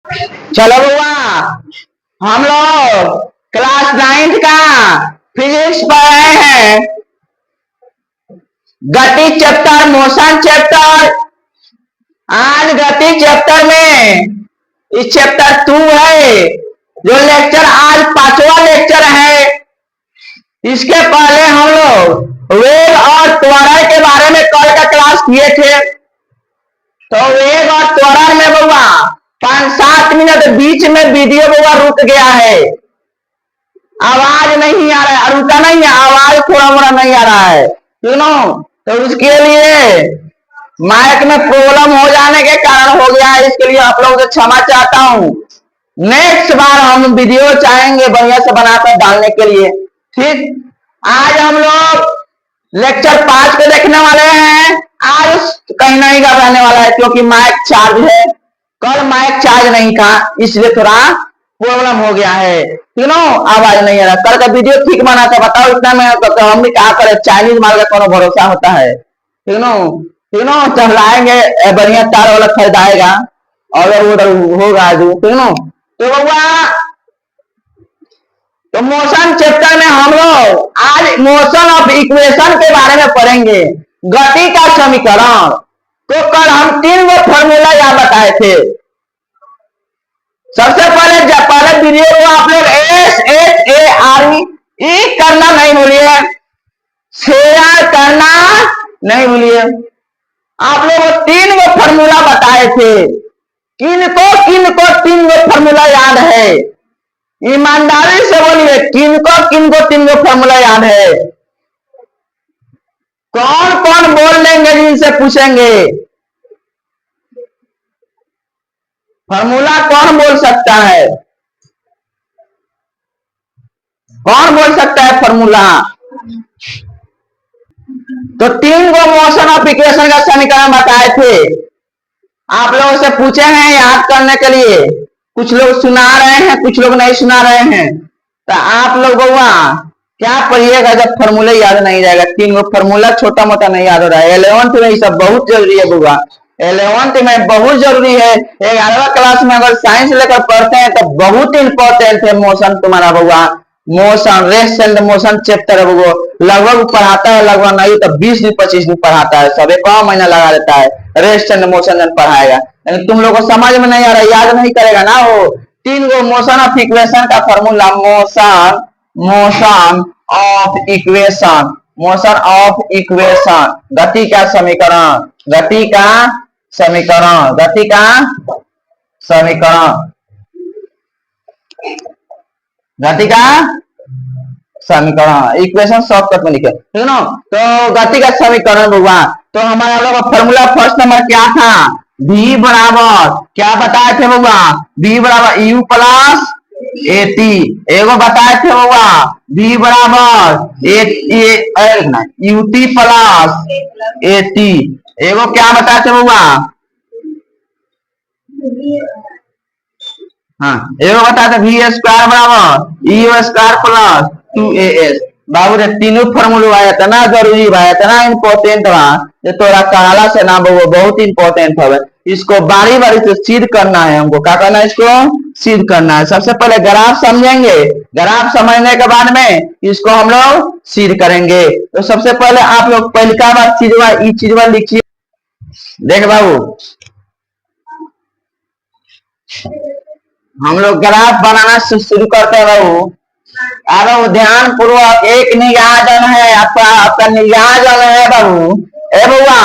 चलो बुआ, हम लोग क्लास 9 का फिजिक्स पढ़ रहे हैं। गति चैप्टर, मोशन चैप्टर। आज गति चैप्टर में इस चैप्टर 2 है, जो लेक्चर आज 5वां लेक्चर है। इसके पहले हम लोग वेग और त्वरण के बारे में कल का क्लास किए थे। तो वेग और त्वरण में बउआ 5-7 मिनट बीच में वीडियो बउआ रुक गया है, आवाज नहीं आ रहा है। रुका नहीं है, आवाज थोड़ा मोड़ा नहीं आ रहा है, सुनो। तो उसके लिए माइक में प्रॉब्लम हो जाने के कारण हो गया है, इसके लिए आप लोगों से क्षमा चाहता हूँ। नेक्स्ट बार हम वीडियो चाहेंगे बढ़िया से बनाकर डालने के लिए, ठीक। आज हम लोग लेक्चर 5 को देखने वाले हैं। आज कहीं नहीं का रहने वाला है, क्योंकि माइक चार्ज है। कल माइक चार्ज नहीं था, इसलिए थोड़ा प्रॉब्लम हो गया है, ठीक ना। आवाज नहीं आ रहा। कल का वीडियो ठीक बना था, बताओ इतना मेहनत करते हम भी क्या करें। चाइनीज माल का कोनो भरोसा होता है, ठीक ना। ठीक ना, चलाएंगे बढ़िया तार वाला खरीदाएगा और उधर होगा, ठीक ना। तो बउआ, तो मोशन चैप्टर में हम लोग आज मोशन ऑफ इक्वेशन के बारे में पढ़ेंगे, गति का समीकरण। तो कल हम 3 वो फॉर्मूला याद बताए थे। सबसे पहले वीडियो को आप लोग SHARE करना नहीं भूलिए, शेयर करना नहीं भूलिए। आप लोग 3 वो फॉर्मूला बताए थे। किनको 3 वो फॉर्मूला याद है? ईमानदारी से बोलिए, किनको 3 वो फॉर्मूला याद है? कौन कौन बोल लेंगे जिनसे पूछेंगे? फॉर्मूला कौन बोल सकता है? कौन बोल सकता है फॉर्मूला? तो 3 को मोशन ऑफ इक्वेशन का समीकरण बताए थे। आप लोगों से पूछे हैं याद करने के लिए। कुछ लोग सुना रहे हैं, कुछ लोग नहीं सुना रहे हैं। तो आप लोग बउआ क्या पढ़िएगा जब फॉर्मूला याद नहीं जाएगा? 3 वो फॉर्मूला छोटा मोटा नहीं याद हो रहा है। 11th में ये सब बहुत जरूरी है बउआ, 11th में बहुत जरूरी है। 11वीं क्लास में अगर साइंस लेकर पढ़ते हैं तो बहुत इंपॉर्टेंट है मोशन तुम्हारा बउआ। Motion, rest and motion chapter वो लगभग पढ़ाता है, लगभग नहीं तो 20-25 दिन पढ़ाता है, सब 1 महीना लगा देता है रेस्ट एंड मोशन पढ़ाएगा। लेकिन तुम लोग को समझ में नहीं आ रहा, याद नहीं करेगा ना वो 3 को मोशन ऑफ इक्वेशन का formula. Motion of equation, motion of equation, गति का समीकरण, गति का समीकरण, गति का समीकरण, गति का समीकरण। इक्वेशन शॉर्टकट में लिखे, ठीक ना। तो गति का समीकरण हुआ। तो हमारा लोग फॉर्मूला फर्स्ट नंबर क्या था? v बराबर क्या बताए थे बउआ? v बराबर u प्लस at। एगो बताए थे बउआ v बराबर ut प्लस at। एगो क्या बताए थे बउआ? हाँ, एगो बताए थे v स्क्वायर बराबर u स्क्वायर प्लस 2as। बाबू रे तीनों फॉर्मूला आया था ना, जरूरी बा, इतना इंपॉर्टेंट बा ये तोरा कहला से ना बउआ, बहुत इंपॉर्टेंट है। इसको बारी बारी से सिद्ध करना है हमको। क्या करना है? इसको सिद्ध करना है। सबसे पहले ग्राफ समझेंगे, ग्राफ समझने के बाद में इसको हम लोग सिद्ध करेंगे। तो सबसे पहले आप लोग पहला बात चीजवा लिखिए। देख बाबू, हम लोग ग्राफ बनाना शुरू करते हैं बाबू। अब ध्यान पूर्वक एक निगाह जन है आपका निगाह जन है बाबू, ए बउआ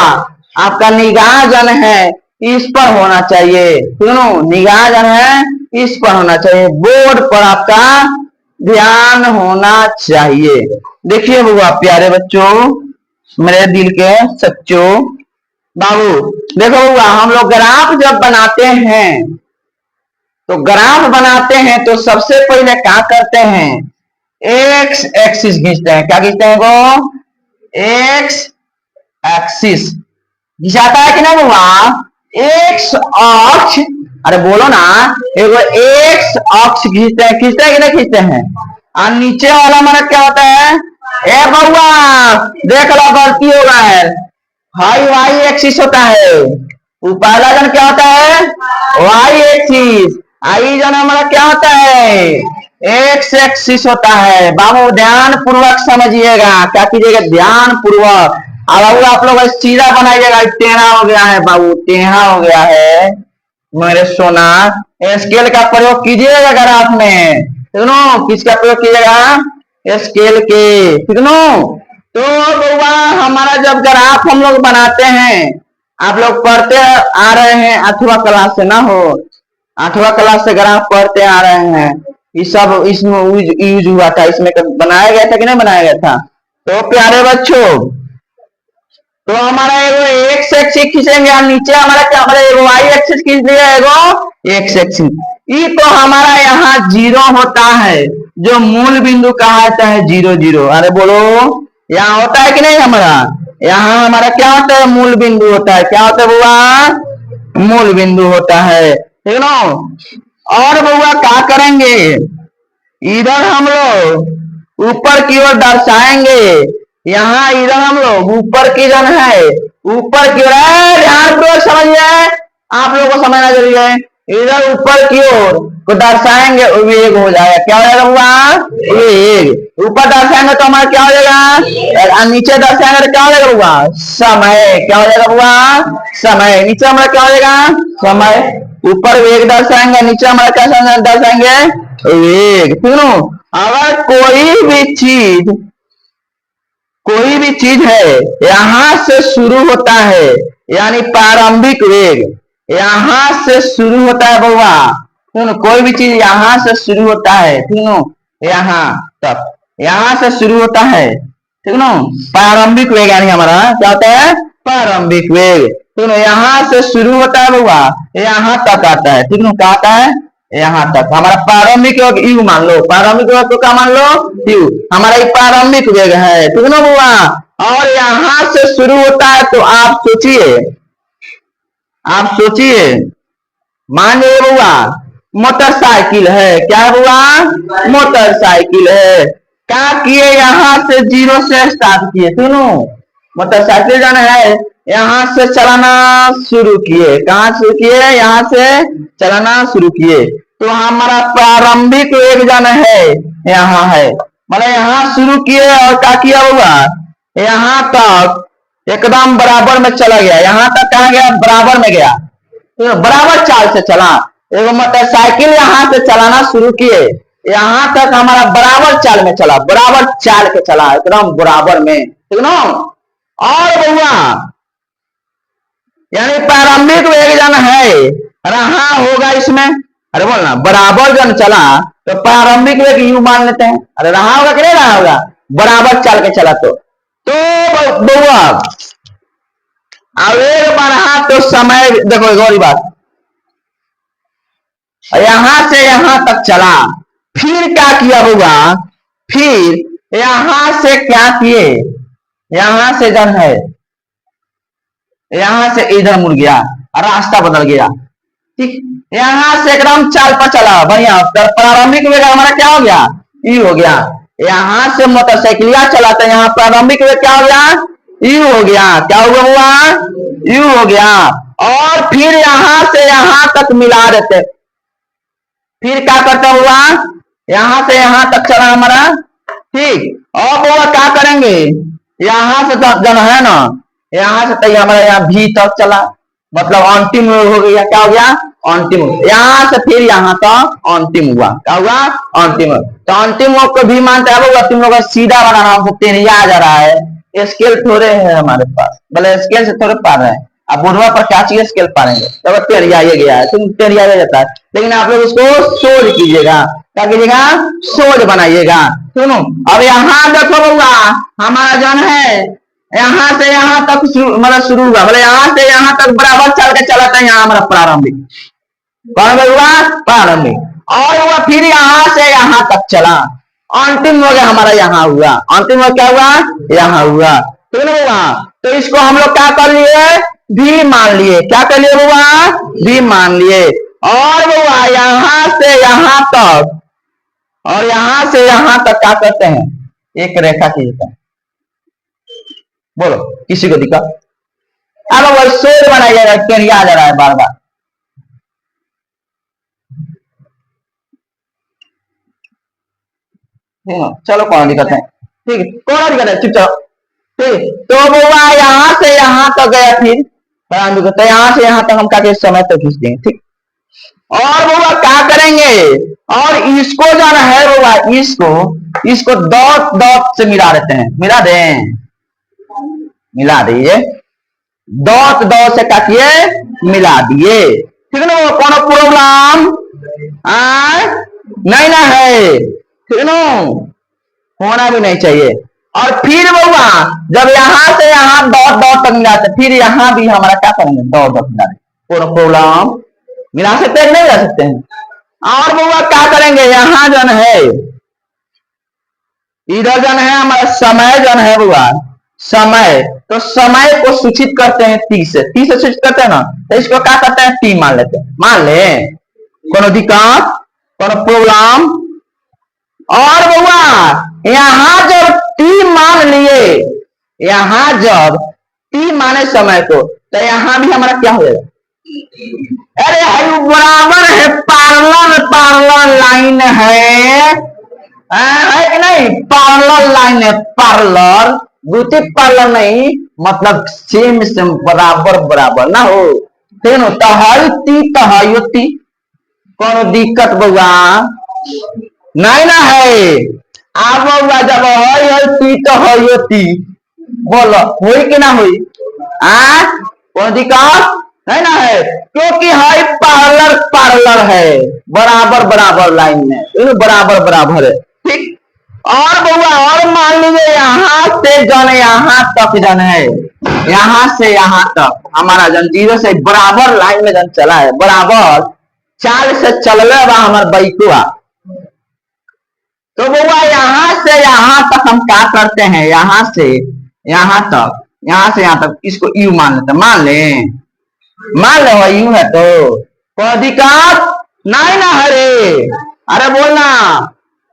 आपका निगाह जन है इस पर होना चाहिए, सुनो निगाह जन है इस पर होना चाहिए, बोर्ड पर आपका ध्यान होना चाहिए। देखिए बउआ प्यारे बच्चों, मेरे दिल के सच्चों बाबू, देखो बउआ हम लोग ग्राफ जब बनाते हैं तो ग्राफ बनाते हैं तो सबसे पहले क्या करते हैं? एक्स एक्सिस खींचते हैं। क्या खींचते हैं वो? एक्स एक्सिस खिंचाता है कि ना बउआ? एक्स अक्ष, अरे बोलो ना, एगो एक्स अक्ष खींचते हैं, खींचते हैं कि नहीं खींचते हैं? और नीचे वाला हमारा क्या होता है? ए बउआ देख लो गलती हो रहा है, हाई वाई एक्सिस होता है। पहला जन क्या होता है? Y axis. आई जन हमारा क्या होता है, एक्स एक्सिस होता है। बाबू ध्यान पूर्वक समझिएगा, क्या कीजिएगा ध्यान पूर्वक। अब बाबू आप लोग सीधा बनाइएगा, टेढ़ा हो गया है बाबू, टेढ़ा हो गया है मेरे सोना। स्केल का प्रयोग कीजिएगा ग्राफ में, ठीक नो। किसका प्रयोग कीजिएगा, स्केल के, ठीक नो। तो बउआ हमारा जब ग्राफ हम लोग बनाते हैं, आप लोग पढ़ते आ रहे हैं 8वां क्लास से ना हो, 8वां क्लास से ग्राफ पढ़ते आ रहे हैं। ये सब इसमें यूज हुआ था, इसमें बनाया गया था कि नहीं बनाया गया था। तो प्यारे बच्चों, तो हमारा एगो एक्स एक्सिस खींचेंगे, और नीचे हमारा क्या, हमारा एगो वाई एक्सिस खींच दिया, एगो एक्स एक्सिस। ये तो हमारा यहाँ जीरो होता है, जो मूल बिंदु कहा जाता है जीरो जीरो। अरे बोलो, यहाँ होता है कि नहीं हमारा, यहाँ हमारा क्या होता है, मूल बिंदु होता है। क्या होता है बुआ, मूल बिंदु होता है, ठीक ना। और बुआ क्या करेंगे, इधर हम लोग ऊपर की ओर दर्शाएंगे। यहाँ इधर हम लोग ऊपर की जन है, ऊपर की ओर ध्यान पूर्वक समझिए, आप लोगों को समझना जरूरी है। इधर ऊपर की ओर को दर्शाएंगे, वेग हो जाएगा। क्या हो जाएगा बुआ, वेग। ऊपर दर्शाएंगे तो हमारा क्या हो जाएगा, और नीचे दर्शाएंगे तो क्या हो जाएगा बुआ, समय। क्या हो जाएगा बुआ, समय। नीचे हमारा क्या हो जाएगा, समय। ऊपर वेग दर्शाएंगे, नीचे हमारा क्या दर्शाएंगे, वेग, ठीक है। अगर कोई भी चीज है यहां से शुरू होता है, यानी प्रारंभिक वेग यहां से शुरू होता है बउआ, सुनो। कोई भी चीज यहां से शुरू होता है, ठीक है, यहाँ तक, यहां से शुरू होता है, ठीक ना। प्रारंभिक वेग यानी हमारा क्या होता है, प्रारंभिक वेग, ठीक है। यहाँ से शुरू होता है बउआ, यहाँ तक आता है, ठीक है। क्या आता है, यहाँ तक। हमारा प्रारंभिक वेग यू मान लो, प्रारंभिक वेग को क्या मान लो, यू। हमारा ये प्रारंभिक वेग है, ठीक है ना बुआ। और यहाँ से शुरू होता है, तो आप सोचिए, मान लो बुआ मोटरसाइकिल है। क्या है बुआ, मोटरसाइकिल है। क्या किए, यहाँ से जीरो से स्टार्ट किए, सुनो। मोटरसाइकिल जाना है, यहाँ से चलाना शुरू किए। कहाँ शुरू किए, यहाँ से चलाना शुरू किए। तो हमारा प्रारंभिक वेग जाना है, यहाँ है, मतलब यहाँ शुरू किए और क्या किया हुआ, यहाँ तक एकदम बराबर में चला गया। यहाँ तक कहा गया, बराबर में गया, तो बराबर चाल से चला। एगो मोटरसाइकिल यहाँ से चलाना शुरू किए, यहाँ तक हमारा बराबर चाल में चला, बराबर चाल के चला, एकदम बराबर में, ठीक ना। और बउआ यानी प्रारंभिक वेग जन है रहा होगा इसमें, अरे बोलना बराबर जन चला तो प्रारंभिक वेग यू मान लेते हैं। अरे रहा होगा कि नहीं रहा होगा, बराबर चल के चला तो बउआ वेग बढ़ा तो समय, देखो गौरी बात, यहां से यहां तक चला, फिर क्या किया होगा, फिर यहां से क्या किए, यहां से जन है, यहां से इधर मुड़ गया, रास्ता बदल गया, ठीक। यहां से एकदम चाल पर चला बढ़िया, प्रारंभिक वेग हमारा क्या हो गया, यू हो गया। यहां से मोटरसाइकिलिया चलाते, यहाँ प्रारंभिक वेग क्या हो गया, यू हो गया। क्या हुआ, यू हो गया। और फिर यहां से यहां तक मिला देते, फिर क्या करता हुआ, यहां से यहां तक चला हमारा, ठीक। और वो क्या करेंगे, यहां से जन है ना, यहां से तक हमारा यहाँ भी तक चला, मतलब अंतिम हो गया। क्या हो गया, अंतिम। यहाँ से फिर यहाँ तक अंतिम हुआ। क्या हुआ, अंतिम। तो अंतिम को भी मानता है, तुम लोग सीधा बनाना, हमको टेढ़िया जा रहा है, स्केल थोड़े है हमारे पास, भले स्केल से थोड़े पा रहे हैं। अब बुढ़वा पर क्या चाहिए, स्केल पाएंगे, तब टेढ़िया गया है, तुम टेढ़िया जाता है। लेकिन आप लोग उसको सोच कीजिएगा, क्या कीजिएगा, सोच बनाइएगा, सुनो। अब यहाँ देखो बउआ, हमारा जन है यहाँ से यहाँ तक मतलब शुरू हुआ, मतलब यहाँ से यहाँ तक बराबर चल के चला था, यहाँ हमारा प्रारंभिक, कौन हुआ, प्रारंभिक। और हुआ फिर यहाँ से यहाँ तक चला, अंतिम हो गया हमारा यहाँ हुआ, अंतिम में क्या हुआ, यहाँ हुआ, ठीक है हुआ। तो इसको हम लोग क्या कर लिए, भी मान लिए। क्या कर लिए हुआ, भी मान लिए। और हुआ यहाँ से यहाँ तक, और यहाँ से यहाँ तक क्या करते हैं, एक रेखा खींचते हैं। बोलो किसी को दिक्कत, अब वो सोच बनाया जा रहा है, टेढ़िया जा रहा है बार बार। ठीक है, चलो कोई दिक्कत नहीं। ठीक है, कोई दिक्कत नहीं, चुप चलो। ठीक, तो बउआ यहाँ से यहाँ तक गया, फिर तो यहाँ से यहाँ तक हम काटे समय तक खींच देंगे। ठीक, और बउआ क्या करेंगे, और इसको जाना है बउआ, इसको इसको डॉट डॉट से मिला देते हैं, मिला दें, मिला दीजिए, डॉट डॉट से काटिए, मिला दिए। ठीक है ना, कौन प्रॉब्लम नहीं ना है, ठीक है ना, होना भी नहीं चाहिए। और फिर बउआ जब यहां से यहां डॉट डॉट तक मिलाते, फिर यहां भी हमारा क्या करेंगे, डॉट डॉट मिला देंगे। कौन प्रॉब्लम, मिला सकते हैं नहीं मिला सकते हैं। और बउआ क्या करेंगे, यहाँ जन है, इधर जन है हमारा समय जन है बउआ, समय, तो समय को सूचित करते हैं टी से, टी से सूचित करते हैं ना, तो इसको क्या करते हैं, टी मान लेते हैं, मान ले, कोनो दिक्कत, कोनो प्रॉब्लम। और बउआ यहां जब टी मान लिए, यहां जब टी माने समय को, तो यहां भी हमारा क्या हो जाएगा, अरे है बराबर है, पैरेलल पैरेलल लाइन है कि नहीं, पैरेलल लाइन है, पैरेलल, दूसरी पैरेलल नहीं, मतलब सेम सेम, बराबर बराबर ना हो, ठीक है, तहयुती, कौन दिक्कत बउआ नहीं ना है। आप बउआ जब है तो हयुती, बोलो हुई कि ना हुई, कौन दिक्कत है ना है, क्योंकि है पैरेलल पैरेलल है, बराबर बराबर लाइन में, बराबर बराबर है। ठीक, और बउआ और मान लीजिए यहाँ से जन यहाँ तक जन है, यहाँ से यहाँ तक हमारा जन जीरो से बराबर लाइन में जन चला है, बराबर चाल से चल रहा है हमारे बाइकुआ। तो बउआ यहाँ से यहाँ तक हम क्या करते हैं, यहाँ से यहाँ तक, यहाँ से यहाँ तक, इसको यू मान लेते, मान ले यू है, तो कोई दिक्कत नहीं ना, हरे अरे बोलना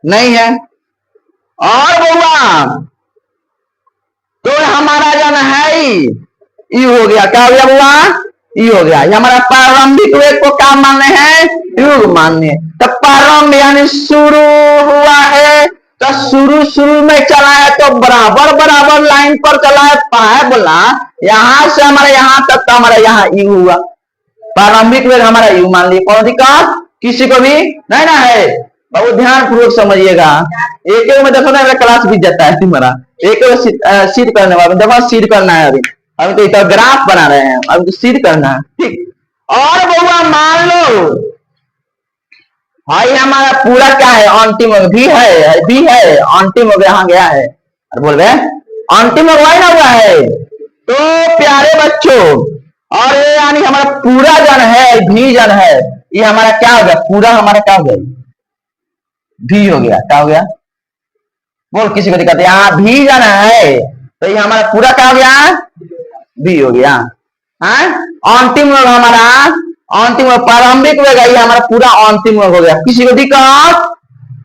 नहीं है। और बउआ तो हमारा जन है यू हो गया, क्या हो गया बउआ, यू हो गया, ये हमारा प्रारंभिक वेग को क्या मानने हैं, युग मानने। तो प्रारंभ यानी शुरू हुआ है, तो शुरू में चला है, तो बराबर बराबर लाइन पर चला है, बोला यहां से हमारे यहाँ तक, तो हमारा यहाँ यू हुआ, प्रारंभिक वेग हमारा यू मान लिया, कौन दिक्कत किसी को भी नहीं ना है। बहुत ध्यान पूर्वक समझिएगा, एक में देखो ना, मेरा क्लास बीत जाता है तुम्हारा, एक सीट करने वाला, देखो सीट करना है, अभी तो ग्राफ बना रहे हैं, अभी तो सीट करना है। ठीक, और बउआ मान लो भाई हमारा पूरा क्या है, अंतिम भी है अंतिम यहाँ गया है, और बोल रहे अंतिम ना हुआ है। तो प्यारे बच्चों, और ये यानी हमारा पूरा जन है, भी जन है, ये हमारा क्या हो गया, पूरा हमारा क्या हो गया, भी हो गया, क्या हो गया, बोल किसी को दिक्कत, यहाँ भी जन है, तो ये हमारा पूरा क्या हो गया, भी हो गया। अंतिम वेग हमारा, अंतिम प्रारंभिक वेग है हमारा, पूरा अंतिम वेग हो गया, किसी को दिक्कत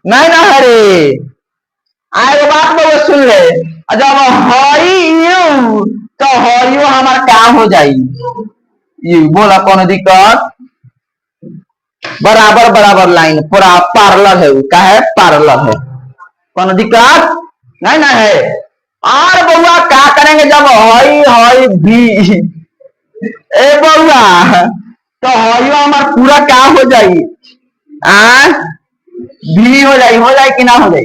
नहीं ना, हरे आए बात बोलो सुन ले, जब हयू तो हयू हमारा काम हो जाएगी, यू बोला कौन दिक्कत, बराबर बराबर लाइन, पूरा पैरेलल है, क्या है पैरेलल है, कौन दिक्कत नहीं ना है। और बउआ क्या करेंगे, जब हई भी ए बउआ, तो हयो हमारा पूरा क्या हो जाएगी, भी हो जाए कि ना हो जाए,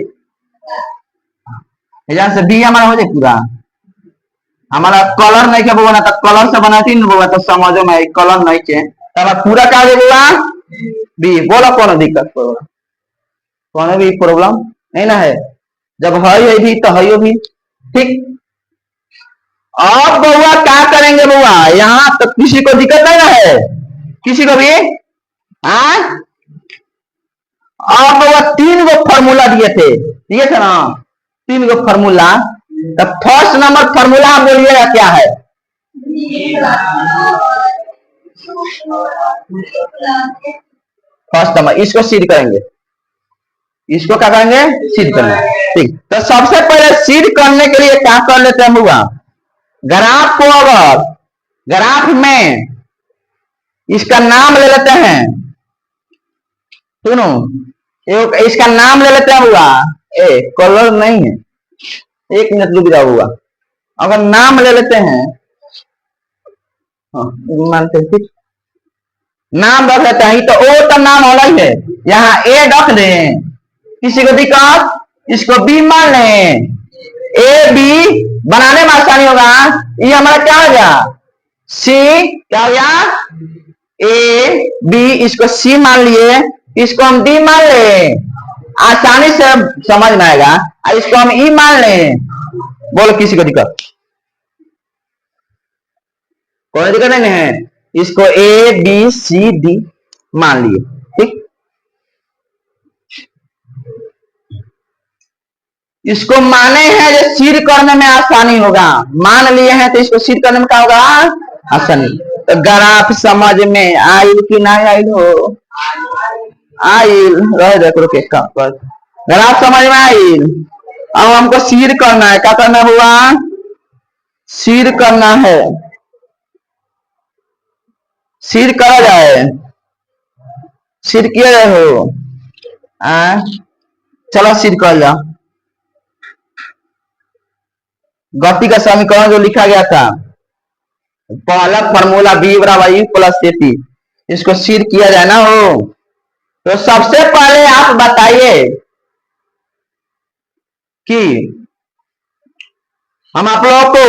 से भी हमारा हो जाए पूरा, हमारा कलर नहीं के बउआ, तो कलर से बनाती ना बउआ, तो समझो में कलर नहीं के, तो हमारा पूरा क्या हो जाए भी, बोलो कौन दिक्कत, कौन भी प्रॉब्लम नहीं ना है, जब है भी तो है भी। ठीक, अब बउआ क्या करेंगे बउआ, यहाँ तो किसी को दिक्कत नहीं ना है, किसी को भी, अब बउआ 3 गो फॉर्मूला दिए थे ना, 3 गो फॉर्मूला, तो फर्स्ट नंबर फॉर्मूला बोलिएगा क्या है, फर्स्ट नंबर, इसको सीड करेंगे, इसको क्या करेंगे, सीड करेंगे। ठीक, तो सबसे पहले सीड करने के लिए क्या कर लेते हैं बउआ, ग्राफ को, अगर ग्राफ में इसका नाम ले लेते हैं, सुनो इसका नाम ले लेते हैं बउआ, कलर नहीं है, 1 मिनट रुक जाओ हुआ। अगर नाम ले लेते हैं, हाँ, मानते हैं ठीक, नाम रख लेते हैं तो ओ तो नाम होना ही है, यहाँ ए रख दें, किसी को दिक्कत, इसको बी मान लें, ए बी बनाने में आसानी होगा। ये हमारा क्या हो गया, सी क्या हो गया, ए बी, इसको सी मान लिए, इसको हम डी मान ले, आसानी से समझ में आएगा। इसको हम ई मान लें, बोलो किसी को दिक्कत, कोई दिक्कत नहीं है। इसको ए बी सी डी मान लिए, ठीक। इसको माने हैं जो सिर करने में आसानी होगा, मान लिए हैं तो इसको सिर करने में क्या होगा, आसानी। तो ग्राफ समझ में आयल कि नहीं आयल हो, आयल रह देखो के ग्राफ समझ में आयल। अब हमको सिर करना है, क्या करना हुआ, सिर करना है, सिर करा जाए, सिर किया जाए हो, चलो सिर कर जा। गति का समीकरण जो लिखा गया था, पहला फॉर्मूला बी बराबर यू प्लस ए टी, इसको सिर किया जाए ना हो। तो सबसे पहले आप बताइए कि हम आप लोगों को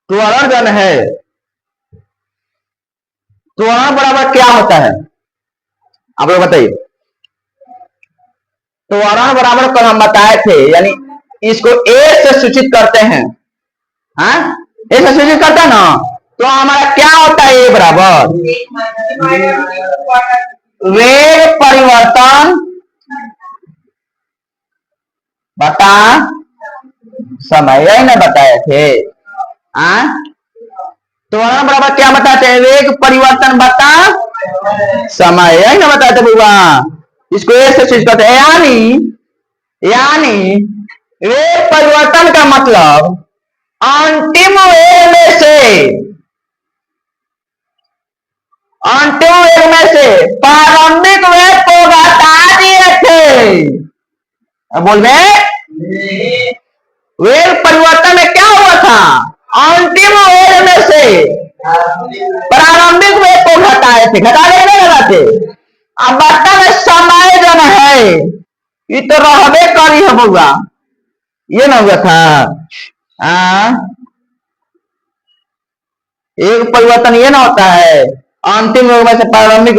त्वरण जन है, त्वरण बराबर क्या होता है, आप लोग बताइए। त्वरण बराबर कल हम बताए थे, यानी इसको ए से सूचित करते हैं, हाँ ए से सूचित करते हैं ना, तो हमारा क्या होता है, ए बराबर वेग परिवर्तन बता समय, यही ना बताए थे। त्वरण बराबर क्या बताते हैं, वेग परिवर्तन बता समय, यही ना बताते बुआ। इसको ए से सूचित करते हैं, यानी वेग परिवर्तन का मतलब अंतिम वेग में से प्रारंभिक वेग को घटा दिए थे। बोल रहे वेग परिवर्तन में क्या हुआ था, अंतिम वेग में से प्रारंभिक वेग को घटाए थे, घटा नहीं घटाते। अब वास्तव में समय जन है, ये तो रहबे करी है बुआ, ये ना हुआ था। एक परिवर्तन ये ना होता है, अंतिम वेग में से प्रारंभिक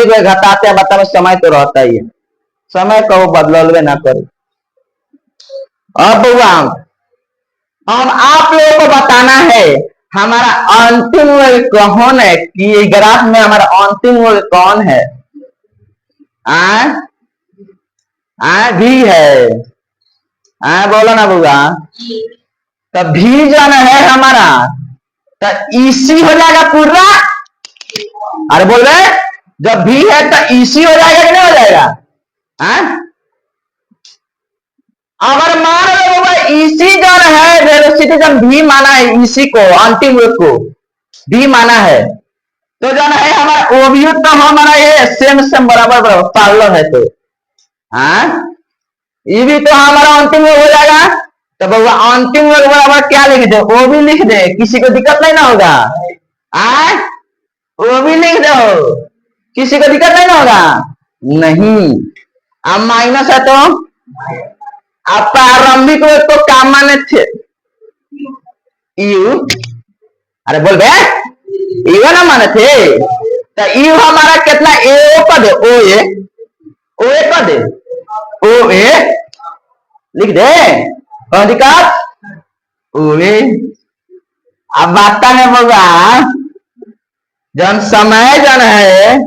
वेग घटाते हैं, वास्तव में समय तो रहता ही है, समय को बदलवे ना करे। अब बुआ अब आप लोगों को बताना है हमारा अंतिम वेग कौन है, कि ग्राफ में हमारा अंतिम वेग कौन है, भी है, बोलो ना बुआ। तो भी जन है हमारा, तो इसी हो जाएगा पूरा, अरे बोल रहे जब भी है तो इसी हो जाएगा कि नहीं हो जाएगा। अगर मान लो इसी जन है, वेलोसिटी जब भी माना है, इसी को अंतिम वेग को भी माना है, तो जन है हमारा वो भी तो हमारा ये सेम बराबर पैरेलल है, तो ये भी तो हमारा अंतिम वेग हो जाएगा। तो बउआ अंतिम वेग बराबर क्या लिख दे, वो भी लिख दे, किसी को दिक्कत नहीं ना होगा, वो भी लिख दो, किसी को दिक्कत नहीं ना होगा, नहीं। अब माइनस है तो आप प्रारंभिक वेग को क्या माने थे, यू, अरे बोल बे यू ना माने थे, तो यू हमारा कितना ए पद है, ओ ए पद है, ओ ए लिख दे, कौन दिक्कत, ओ ए। अब बात है बउआ जन समय जन है,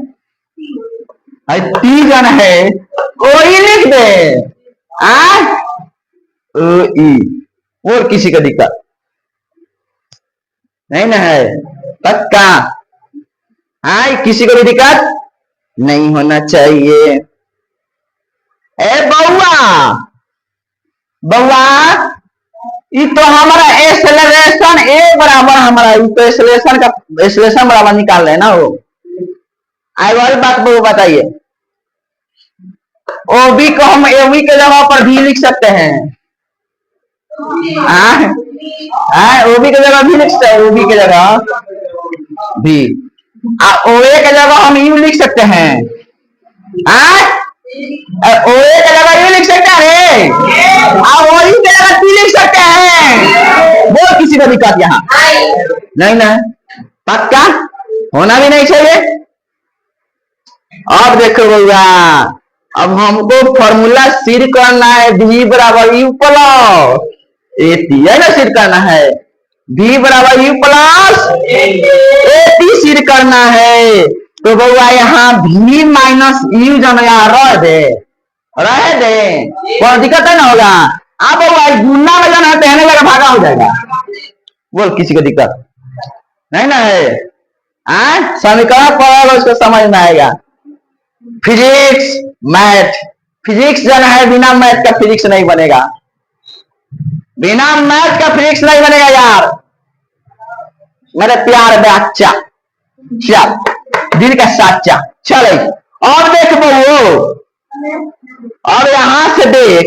टी जन है, ओ ही लिख दे, और किसी का दिक्कत नहीं ना है, पक्का, किसी को भी दिक्कत नहीं होना चाहिए। ए बउआ ये तो हमारा एक्सेलरेशन ए बराबर हमारा, ये तो एक्सेलरेशन का एक्सेलरेशन बराबर निकाल रहे हैं ना वो। आई वाली बात वो बताइए, ओबी को हम एवी के जगह पर भी लिख सकते हैं। ओबी के जगह भी लिख सकते हैं, ओबी के जगह भी, ओए के जगह हम यू लिख सकते हैं। ओए के जगह यू लिख सकते हैं, ओयू के जगह टी लिख सकते हैं। वो किसी को दिक्कत यहाँ नहीं ना, पक्का होना भी नहीं चाहिए। अब देखो भैया, अब हमको फॉर्मूला सिद्ध करना है, v बराबर यू प्लस ए टी है ना, सिद्ध करना है v बराबर यू प्लस ए टी सिद्ध करना है। तो बउआ यहाँ v माइनस यू जन यहाँ रह दे कोई दिक्कत है ना होगा। अब बउआ गुना में जाना पहने लगा भागा हो जाएगा, बोल किसी को दिक्कत नहीं ना है। समीकरण पढ़ेगा उसको समझ में आएगा। फिजिक्स मैथ, फिजिक्स जाना है, बिना मैथ का फिजिक्स नहीं बनेगा, बिना मैथ का फिजिक्स नहीं बनेगा यार मेरे प्यार बच्चा। चल दिल का सच्चा चल। और देख बहू, और यहां से देख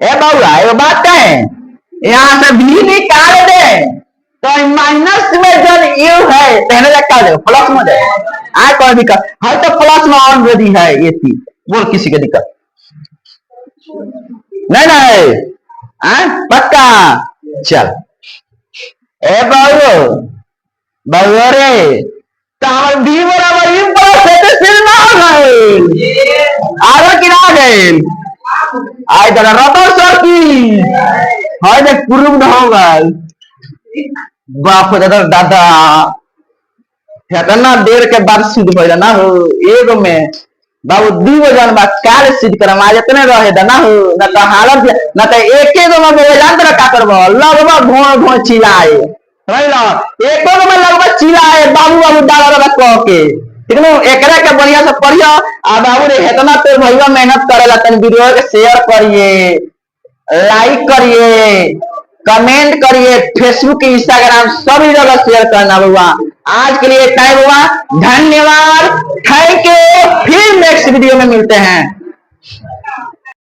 ए बउआ, ये बात है यहां से भी निकाल दे तो माइनस में जब यू है पहले निकाल दे प्लस में जाए आ, कोई दिक्कत है तो प्लस में ऑलरेडी है ये थी, बोल किसी की दिक्कत नहीं ना है पक्का। चल ए बउआ बउआ रे, तो भी बराबर यू प्लस है तो फिर ना है आगे कि ना गए आई दादा रबर सर की हाय देख प्रूव न होगा। बाप दादा दादा इतना देर के बाद सिद्ध हो ना हो एगो में बाबू दू जन बा काल सिद्ध करम आज इतने रहे ना हो ना तो हालत ना तो एके गो में जान तर का करबो लगभग घोड़ घोड़ चिल्लाए समझ लो, एको गो में लगभग चिल्लाए बाबू बाबू डाला कह के ठीक ना। एकरा के बढ़िया से पढ़ियो आ बाबू रे इतना तो भैया मेहनत करेला, तन वीडियो के शेयर करिए, लाइक करिए, कमेंट करिए, फेसबुक इंस्टाग्राम सभी जगह शेयर करना बउआ। आज के लिए टाइम हुआ, धन्यवाद, थैंक यू, फिर नेक्स्ट वीडियो में मिलते हैं।